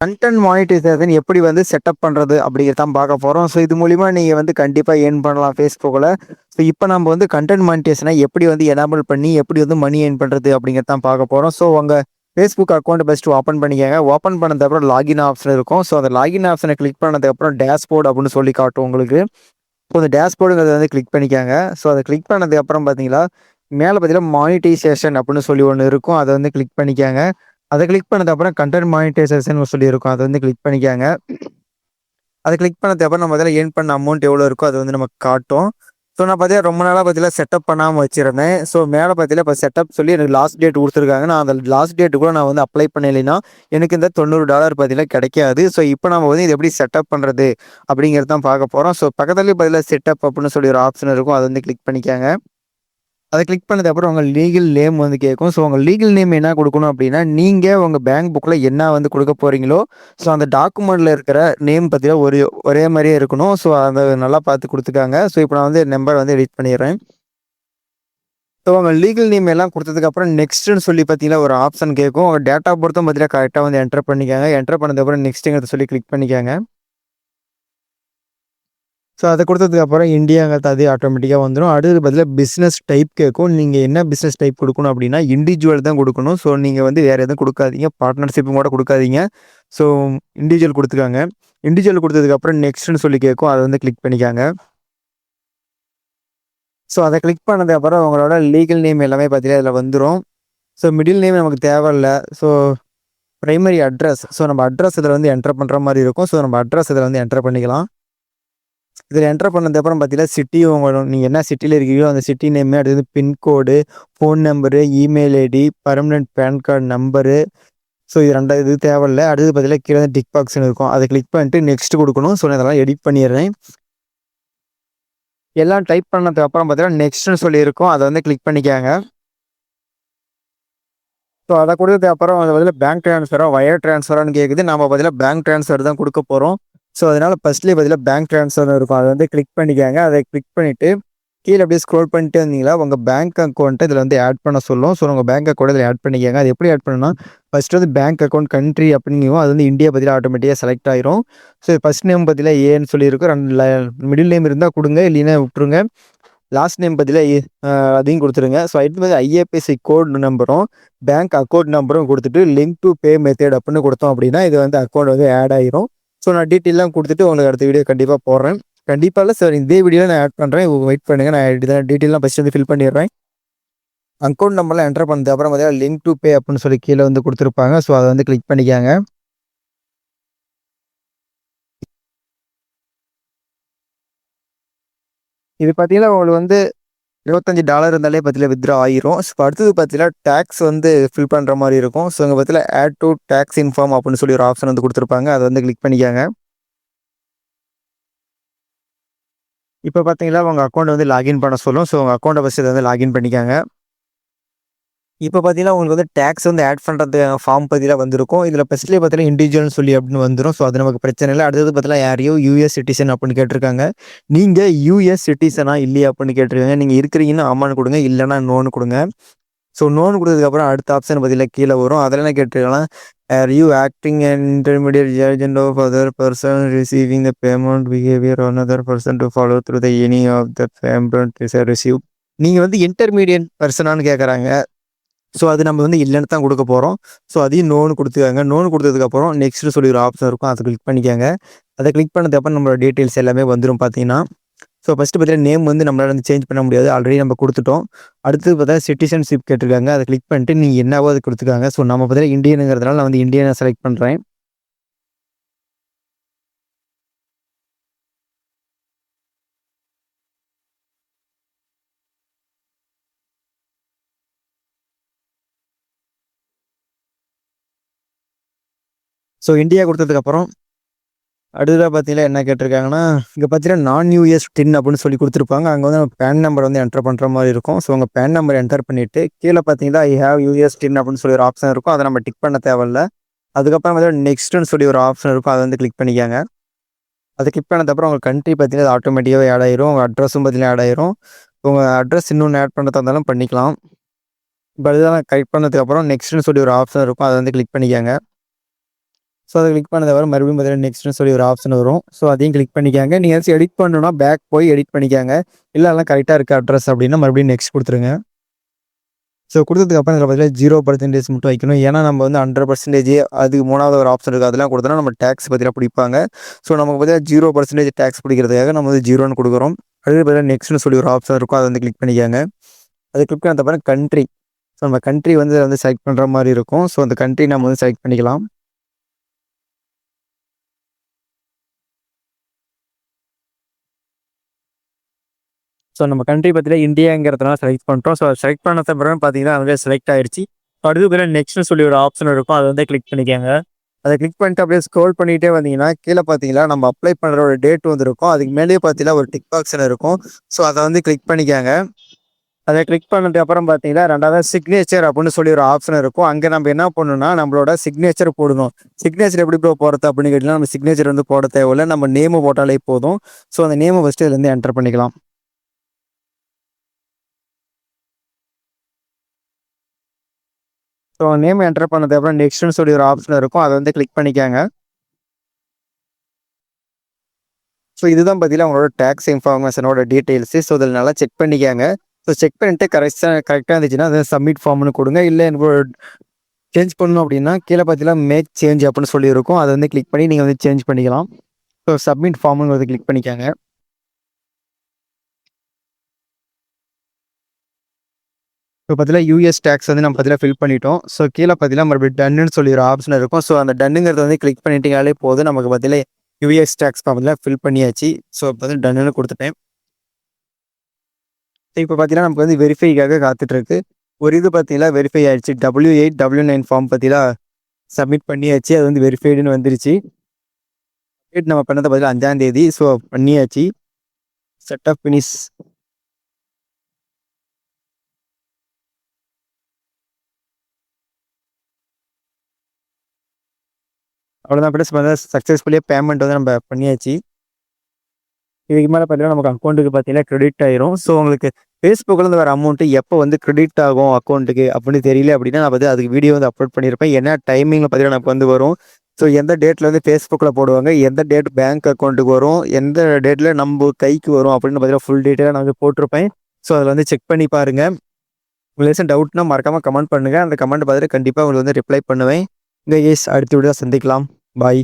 Content monetisation எப்படி வந்து setup பண்ணுறது அப்படிங்கிறத தான் பார்க்க போகிறோம். ஸோ இது மூலிமா நீங்கள் வந்து கண்டிப்பாக ஏர்ன் பண்ணலாம் ஃபேஸ்புக்கில். ஸோ இப்போ நம்ம வந்து கன்டென்ட் மானிட்டைசேஷனை எப்படி வந்து எனேபிள் பண்ணி எப்படி வந்து மணி ஏர்ன் பண்ணுறது அப்படிங்கிறத தான் பார்க்க போகிறோம். ஸோ உங்கள் ஃபேஸ்புக் அக்கௌண்ட் ஃபஸ்ட்டு ஓப்பன் பண்ணிக்கங்க. ஓப்பன் பண்ணதுக்கப்புறம் லாகின் ஆப்ஷன் இருக்கும். ஸோ அந்த லாகின் ஆப்ஷனை கிளிக் பண்ணதுக்கப்புறம் டேஷ்போர்ட் அப்படின்னு சொல்லி காட்டும் உங்களுக்கு. ஸோ அந்த டேஷ்போர்டுங்கிறத வந்து கிளிக் பண்ணிக்காங்க. ஸோ அதை கிளிக் பண்ணதுக்கப்புறம் பார்த்தீங்களா மேலே பார்த்தீங்கன்னா மானிட்டைசேஷன் அப்படின்னு சொல்லி ஒன்று இருக்கும். அதை வந்து கிளிக் பண்ணிக்காங்க. அத கிளிக் பண்ணதுக்கப்புறம் கன்டென்ட் மானிட்டைசேஷன் சொல்லி இருக்கும். அத வந்து கிளிக் பண்ணிக்கங்க. அத கிளிக் பண்ணதுக்கப்புறம் நம்ம அதில ஏர்ன் பண்ண அமௌண்ட் எவ்வளோ இருக்கோ அது வந்து நமக்கு காட்டும். ஸோ நான் பார்த்தீங்கன்னா ரொம்ப நாளா பார்த்தீங்கன்னா செட்டப் பண்ணாம வச்சிருந்தேன். ஸோ மேல பார்த்தீங்கன்னா இப்போ செட்டப் சொல்லி எனக்கு லாஸ்ட் டேட் குடுத்துருக்காங்க. நான் அந்த லாஸ்ட் டேட்டுக்குள்ள நான் வந்து அப்ளை பண்ணலைன்னா எனக்கு இந்த $90 பார்த்தீங்கன்னா கிடைக்காது. ஸோ இப்போ நம்ம வந்து இத எப்படி செட்டப் பண்றது அப்படிங்கிறது தான் பார்க்க போறோம். ஸோ பக்கத்துலயே பார்த்தீங்கன்னா செட்டப் அப்படின்னு சொல்லி ஒரு ஆப்ஷன் இருக்கும். அத வந்து கிளிக் பண்ணிக்கங்க. அத கிளிக் பண்ணதுக்கப்புறம் உங்க லீகல் நேம் வந்து கேட்கும். ஸோ உங்க லீகல் நேம் என்ன குடுக்கணும் அப்டின்னா, நீங்க உங்க பேங்க் புக்ல என்ன வந்து குடுக்க போறீங்களோ, ஸோ அந்த டாக்குமெண்ட்ல இருக்கிற நேம் பார்த்தீங்கன்னா ஒரே மாரியே இருக்கணும். ஸோ அத நல்லா பார்த்து குடுத்துக்கங்க. ஸோ இப்போ நான் வந்து நம்பர் வந்து எடிட் பண்ணிடுறேன். ஸோ உங்க லீகல் நேம் எல்லாம் குடுத்ததுக்கப்புறம் நெக்ஸ்ட்ன்னு சொல்லி பார்த்தீங்கன்னா ஒரு ஆப்ஷன் கேட்கும். உங்க டேட் ஆஃப் பர்த்தும் பார்த்தீங்கன்னா கரெக்ட்டா வந்து என்டர் பண்ணிக்கங்க. என்டர் பண்ணதுக்கப்புறம் நெக்ஸ்ட்ங்கிறத சொல்லி கிளிக் பண்ணிக்கங்க. ஸோ அத குடுத்ததுக்கப்புறம் இண்டியாங்கிறது அதே ஆட்டோமேட்டிக்கா வந்துரும். அடுத்தது பதிலா பிசினஸ் டைப் கேட்கும். நீங்க என்ன பிசினஸ் டைப் குடுக்கணும் அப்டின்னா, இண்டிவிஜுவல் தான் குடுக்கணும். ஸோ நீங்க வந்து வேற எதுவும் குடுக்காதீங்க. பார்ட்னர்ஷிப்பும் கூட குடுக்காதீங்க. ஸோ இண்டிவிஜுவல் குடுத்துக்கங்க. இண்டிவிஜுவல் குடுத்ததுக்கப்புறம் நெக்ஸ்ட்ன்னு சொல்லி கேட்கும். அத வந்து கிளிக் பண்ணிக்கங்க. ஸோ அத கிளிக் பண்ணதுக்கப்புறம் உங்களோட லீகல் நேம் எல்லாமே பார்த்தீங்கன்னா இதுல வந்துரும். ஸோ மிடில் நேம் நமக்கு தேவையில்ல. So primary address. ஸோ நம்ம அட்ரஸ் இதுல வந்து என்டர் பண்ற மாரி இருக்கும். ஸோ நம்ம அட்ரஸ் இதுல வந்து என்டர் பண்ணிக்கலாம். இதில என்டர் பண்ணதுக்கப்புறம் பார்த்தீங்கன்னா, சிட்டி நீங்க என்ன சிட்டில இருக்கீங்களோ, அந்த சிட்டி நேமு, அடுத்தது pincode, phone number, email ID, permanent PAN card number. So இது 2 இது தேவையில்ல. அடுத்தது பார்த்தீங்கன்னா, கீழ வந்து டிக் பாக்ஸ்ன்னு இருக்கும். அத கிளிக் பண்ணிட்டு நெக்ஸ்ட் குடுக்கணும். ஸோ நான் இதெல்லாம் எடிட் பண்ணிடுறேன். எல்லாம் டைப் பண்ணதுக்கு அப்புறம் பார்த்தீங்கன்னா, நெக்ஸ்ட்ன்னு சொல்லி இருக்கும். அத வந்து கிளிக் பண்ணிக்கங்க. ஸோ அத குடுத்ததுக்கு அப்புறம் அது பதிலா பேங்க் ட்ரான்ஸ்ஃபரா, வயர் ட்ரான்ஸ்ஃபரான்னு கேட்குது. நாம பதிலா பேங்க் ட்ரான்ஸ்ஃபர் தான் குடுக்க போறோம். ஸோ அதனால ஃபர்ஸ்ட்லயே பதிலா பேங்க் ட்ரான்ஸ்ஃபர்ன்னு இருக்கும். அத வந்து கிளிக் பண்ணிக்கங்க. அத கிளிக் பண்ணிட்டு கீழ அப்படியே ஸ்க்ரோல் பண்ணிட்டே வந்தீங்களா, உங்க பேங்க் அக்கவுண்ட்ட இதுல வந்து ஆட் பண்ண சொல்லும். ஸோ உங்க பேங்க் அக்கவுண்ட்ட இதுல ஆட் பண்ணிக்கங்க. அது எப்படி ஆட் பண்ணணும்னா, ஃபர்ஸ்ட் வந்து பேங்க் அக்கவுண்ட் கண்ட்ரி அப்படிங்கும். அது வந்து இந்தியா பதிலா ஆட்டோமேட்டிக்கா செலக்ட் ஆயிரும். ஸோ ஃபர்ஸ்ட் நேம் பதிலா ஏன்னு சொல்லியிருக்கும். 2 மிடில் நேம் இருந்தா குடுங்க. இல்லைன்னா விட்டுருங்க. லாஸ்ட் நேம் பதிலா அதையும் குடுத்துருங்க. ஸோ அடுத்து வந்து ஐஎஃப்எஸ்சி கோட் நம்பரும், பேங்க் அக்கவுண்ட் நம்பரும் குடுத்துட்டு லிங்க் டூ பே மெத்தட் அப்படின்னு குடுத்தோம் அப்படின்னா, இது வந்து அக்கவுண்ட் வந்து ஆட் ஆயிரும். ஸோ நான் டீட்டெயில்லாம் குடுத்துட்டு உங்களுக்கு அடுத்த வீடியோ கண்டிப்பா போடுறேன். கண்டிப்பா இல்ல சார் இதே வீடியோல நான் ஆட் பண்றேன். வெயிட் பண்ணுங்க. நான் டீட்டெயில்லாம் ஃபர்ஸ்ட் வந்து ஃபில் பண்ணிடுறேன். அக்கவுண்ட் நம்பர்லாம் என்டர் பண்ணதுக்கு அப்புறம் பார்த்தீங்கன்னா, லிங்க் டூ பே அப்படின்னு சொல்லி கீழ வந்து குடுத்துருப்பாங்க. ஸோ அத வந்து கிளிக் பண்ணிக்கங்க. இது பார்த்தீங்கன்னா, உங்களுக்கு வந்து $25 இருந்தாலே பார்த்தீங்கன்னா வித்ட்ரா ஆயிரும். ஸோ அடுத்தது பார்த்தீங்கன்னா, டாக்ஸ் வந்து ஃபில் பண்ற மாரி இருக்கும். ஸோ இங்க பார்த்தீங்கன்னா, ஆட் டூ டாக்ஸ் இன்ஃபார்ம் அப்படின்னு சொல்லி ஒரு ஆப்ஷன் வந்து குடுத்துருப்பாங்க. அத வந்து கிளிக் பண்ணிக்கங்க. இப்ப பார்த்தீங்களா, உங்க அக்கவுண்ட் வந்து லாகின் பண்ண சொல்லும். ஸோ உங்க அக்கவுண்ட்ட ஃபர்ஸ்ட் இத வந்து லாகின் பண்ணிக்கங்க. இப்ப பார்த்தீங்கன்னா, உங்களுக்கு வந்து டாக்ஸ் வந்து ஆட் பண்றது ஃபார்ம் பார்த்தீங்கன்னா வந்திருக்கும். இதுல ஃபர்ஸ்ட்லயே பார்த்தீங்கன்னா, இண்டிவிஜுவல்னு சொல்லி அப்படின்னு வந்துரும். ஸோ அது நமக்கு பிரச்சனை இல்ல. அடுத்தது பார்த்தீங்கன்னா, ஆர் யூ யுஎஸ் சிட்டிசன் அப்படின்னு கேட்டிருக்காங்க. நீங்க யுஎஸ் சிட்டிசனா இல்லையா அப்படின்னு கேட்டிருக்காங்க. நீங்க இருக்கிறீங்கன்னா ஆமான்னு குடுங்க. இல்லன்னா நோன்னு குடுங்க. ஸோ நோன்னு குடுத்ததுக்கப்புறம் அடுத்த ஆப்ஷன் பார்த்தீங்கன்னா கீழ வரும். அதுல என்ன கேட்டிருக்காங்கன்னா, are you acting an intermediate agent of other person receiving the payment behavior another person to follow through the any of the payment is receive. நீங்க வந்து இன்டர்மீடியேட் பெர்சனான்னு கேட்கறாங்க. ஸோ அது நம்ம வந்து இல்லன்னு தான் குடுக்க போறோம். ஸோ அதையும் நோன்னு குடுத்துக்கங்க. நோன்னு குடுத்ததுக்கப்புறம் நெக்ஸ்ட்ன்னு சொல்லி ஒரு ஆப்ஷன் இருக்கும். அத கிளிக் பண்ணிக்கங்க. அத கிளிக் பண்ணதுக்கப்புறம் நம்மளோட டீட்டெயில்ஸ் எல்லாமே வந்துரும் பார்த்தீங்கன்னா. ஸோ ஃபர்ஸ்ட்டு பார்த்தீங்கன்னா, நேம் வந்து நம்மளால வந்து சேஞ்ச் பண்ண முடியாது. ஆல்ரெடி நம்ம குடுத்துட்டோம். அடுத்தது பார்த்தா சிட்டிசன்ஷிப் கேட்டிருக்காங்க. அத கிளிக் பண்ணிட்டு நீங்க என்னவோ அத குடுத்துக்கங்க. ஸோ நம்ம பார்த்தீங்கன்னா இந்தியனுங்கிறதுனால நான் வந்து இந்தியன செலக்ட் பண்றேன். ஸோ இந்தியா குடுத்ததுக்கப்புறம் அடுத்ததா பார்த்தீங்கன்னா என்ன கேட்டிருக்காங்கன்னா, இங்க பார்த்தீங்கன்னா நான் யுஎஸ் டின் அப்படின்னு சொல்லி குடுத்துருப்பாங்க. அங்க வந்து நம்ம பான் நம்பர் வந்து என்டர் பண்ற மாரி இருக்கும். ஸோ உங்க பான் நம்பர் என்டர் பண்ணிட்டு, கீழ பார்த்தீங்கன்னா, ஐ ஹேவ் யுஎஸ் டின் அப்படின்னு சொல்லி ஒரு ஆப்ஷன் இருக்கும். அத நம்ம டிக் பண்ண தேவையில்ல. அதுக்கப்புறம் பார்த்தீங்கன்னா, நெக்ஸ்ட்ன்னு சொல்லி ஒரு ஆப்ஷன் இருக்கும். அத வந்து கிளிக் பண்ணிக்கங்க. அத கிளிக் பண்ணதுக்கப்புறம் உங்க கண்ட்ரி பார்த்தீங்கன்னா, அது ஆட்டோமேட்டிக்காவே ஆட் ஆயிரும். உங்க அட்ரஸும் பார்த்தீங்கன்னா ஆட் ஆயிரும். உங்க அட்ரஸ் இன்னொன்னு ஆட் பண்றதா இருந்தாலும் பண்ணிக்கலாம். இப்ப அதுதான் கிளிக் பண்ணதுக்கப்புறம் நெக்ஸ்ட்ன்னு சொல்லி ஒரு ஆப்ஷன் இருக்கும். அத வந்து கிளிக் பண்ணிக்கங்க. ஸோ அதை கிளிக் பண்ணத வர மறுபடியும் பார்த்தீங்கன்னா நெக்ஸ்ட்னு சொல்லி ஒரு ஆப்ஷன் வரும். ஸோ அதையும் கிளிக் பண்ணிக்காங்க. நீங்கள் ஏதாச்சும் எடிட் பண்ணணும்னா பேக் போய் எடிட் பண்ணிக்காங்க. இல்ல எல்லாம் கரெக்ட்டா இருக்கு அட்ரஸ் அப்படின்னா மறுபடியும் நெக்ஸ்ட் குடுத்துருங்க. ஸோ குடுத்ததுக்கு அப்புறம் இதில பார்த்தீங்கன்னா 0% மட்டும் வைக்கணும். ஏன்னா நம்ம வந்து 100% அதுக்கு 3வது ஒரு ஆப்ஷன் இருக்கு. அதெல்லாம் குடுத்தோம்னா நம்ம டாக்ஸ் பார்த்தீங்கன்னா பிடிப்பாங்க. ஸோ நமக்கு பார்த்தீங்கன்னா 0% டாக்ஸ் பிடிக்கிறதுக்காக நம்ம வந்து 0ன்னு குடுக்குறோம். அடுத்து பார்த்தீங்கன்னா நெக்ஸ்ட்னு சொல்லி ஒரு ஆப்ஷன் இருக்கும். அத வந்து கிளிக் பண்ணிக்கங்க. அத கிளிக் பண்ணதுக்கு அப்புறம் கண்ட்ரி. ஸோ நம்ம கண்ட்ரி வந்து செலக்ட் பண்ற மாரி இருக்கும். ஸோ அந்த கண்ட்ரி நம்ம வந்து செலக்ட் பண்ணிக்கலாம். ஸோ நம்ம கண்ட்ரி பார்த்தீங்கன்னா இந்தியாங்கிறதுனால செலக்ட் பண்ணிட்டோம். ஸோ செலக்ட் பண்ணது பிறகு பார்த்தீங்கன்னா அதுவே செலக்ட் ஆயிருச்சு. அடுத்து பார்த்தீங்கன்னா நெக்ஸ்ட்னு சொல்லி ஒரு ஆப்ஷன் இருக்கும். அத வந்து கிளிக் பண்ணிக்கங்க. அத கிளிக் பண்ணிட்டு அப்படியே ஸ்க்ரோல் பண்ணிட்டே வந்தீங்கன்னா, கீழ பார்த்தீங்கன்னா நம்ம அப்ளை பண்ற ஒரு டேட் வந்து இருக்கும். அதுக்கு மேலேயே பார்த்தீங்கன்னா ஒரு டிக் பாக்ஸ்ன்னு இருக்கும். ஸோ அத வந்து கிளிக் பண்ணிக்கங்க. அத கிளிக் பண்ணதுக்கு அப்புறம் பார்த்தீங்கன்னா, 2வது சிக்னேச்சர் அப்படின்னு சொல்லி ஒரு ஆப்ஷன் இருக்கும். அங்க நம்ம என்ன பண்ணணும்னா, நம்மளோட சிக்னேச்சர் போடணும். சிக்னேச்சர் எப்படி ப்ரோ போடுறது அப்படின்னு கேட்டீங்கன்னா, நம்ம சிக்னேச்சர் வந்து போட தேவையில்ல. நம்ம நேம போட்டாலே போதும். ஸோ அந்த நேம ஃபர்ஸ்ட்டு இதுலருந்து என்டர் பண்ணிக்கலாம். ஸோ நேம் என்டர் பண்ணதுக்கு அப்புறம் நெக்ஸ்ட்ன்னு சொல்லி ஒரு ஆப்ஷன் இருக்கும். அத வந்து கிளிக் பண்ணிக்கங்க. ஸோ இதுதான் பார்த்தீங்கன்னா, உங்களோட டாக்ஸ் இன்ஃபர்மேஷனோட டீட்டெயில்ஸு. ஸோ இதில நல்லா செக் பண்ணிக்கங்க. ஸோ செக் பண்ணிட்டு கரெக்ட்டா இருந்துச்சுன்னா, அத சப்மிட் ஃபார்ம்னு குடுங்க. இல்ல எனக்கு சேஞ்ச் பண்ணணும் அப்படின்னா, கீழ பார்த்தீங்கன்னா, மேக் சேஞ்ச் அப்படின்னு சொல்லி இருக்கும். அத வந்து கிளிக் பண்ணி நீங்க வந்து சேஞ்ச் பண்ணிக்கலாம். ஸோ சப்மிட் ஃபார்ம்ங்கிறத கிளிக் பண்ணிக்கங்க. இப்போ பார்த்தீங்கன்னா, யுஎஸ் டாக்ஸ் வந்து நம்ம பார்த்தீங்கன்னா ஃபில் பண்ணிட்டோம். ஸோ கீழ பார்த்தீங்கன்னா, மறுபடியும் டன்னுன்னு சொல்லி ஒரு ஆப்ஷன் இருக்கும். ஸோ அந்த டன்னுங்கிறத வந்து கிளிக் பண்ணிட்டீங்கனாலே போதும். நமக்கு பார்த்தீங்கன்னா, யுஎஸ் டாக்ஸ் ஃபார்ம்ல ஃபில் பண்ணியாச்சு. ஸோ பார்த்தீங்கன்னா, டன்னுன்னு குடுத்துட்டேன். இப்ப பார்த்தீங்கன்னா, நமக்கு வந்து வெரிஃபைக்காக காத்துட்டு இருக்கு. ஒரு இது பார்த்தீங்கன்னா, வெரிஃபை ஆயிடுச்சு. W8, W9 ஃபார்ம் பார்த்தீங்கன்னா, சப்மிட் பண்ணியாச்சு. அது வந்து வெரிஃபைடுன்னு வந்துருச்சு. டேட் நம்ம பண்ணது பார்த்தீங்கன்னா 5ஆம் தேதி. ஸோ பண்ணியாச்சு. Setup finish. அவ்வளோதான் ஃப்ரெண்ட்ஸ். பார்த்தீங்கன்னா சக்ஸஸ்ஃபுல்லியா பேமெண்ட் வந்து நம்ம பண்ணியாச்சு. இதுக்கு மேல பார்த்தீங்கன்னா, நமக்கு அக்கவுண்ட்டுக்கு பார்த்தீங்கன்னா கிரெடிட் ஆயிரும். ஸோ உங்களுக்கு Facebookலேருந்து வர அமௌண்ட் எப்போ வந்து கிரெடிட் ஆகும் அக்கவுண்ட்டுக்கு அப்படின்னு தெரியல அப்படின்னா, நான் வந்து அதுக்கு வீடியோ வந்து அப்லோட் பண்ணியிருப்பேன். என்ன டைமிங்ல பார்த்தீங்கன்னா நமக்கு வந்து வரும். ஸோ எந்த டேட்ல வந்து Facebookல போடுவாங்க, எந்த டேட் பேங்க் அக்கவுண்ட்டுக்கு வரும், எந்த டேட்ல நம்ம கைக்கு வரும் அப்படின்னு பார்த்தீங்கன்னா ஃபுல் டீட்டெயிலா நான் வந்து போட்டிருப்பேன். ஸோ அதில வந்து செக் பண்ணி பாருங்க. உங்களுக்கு ஏதாச்சும் டவுட்னா மறக்காம கமெண்ட் பண்ணுங்க. அந்த கமெண்ட் பார்த்துட்டு கண்டிப்பா உங்களுக்கு வந்து ரிப்ளை பண்ணுவேன். கைஸ் அடுத்த வீடியோல சந்திக்கலாம். பாய்.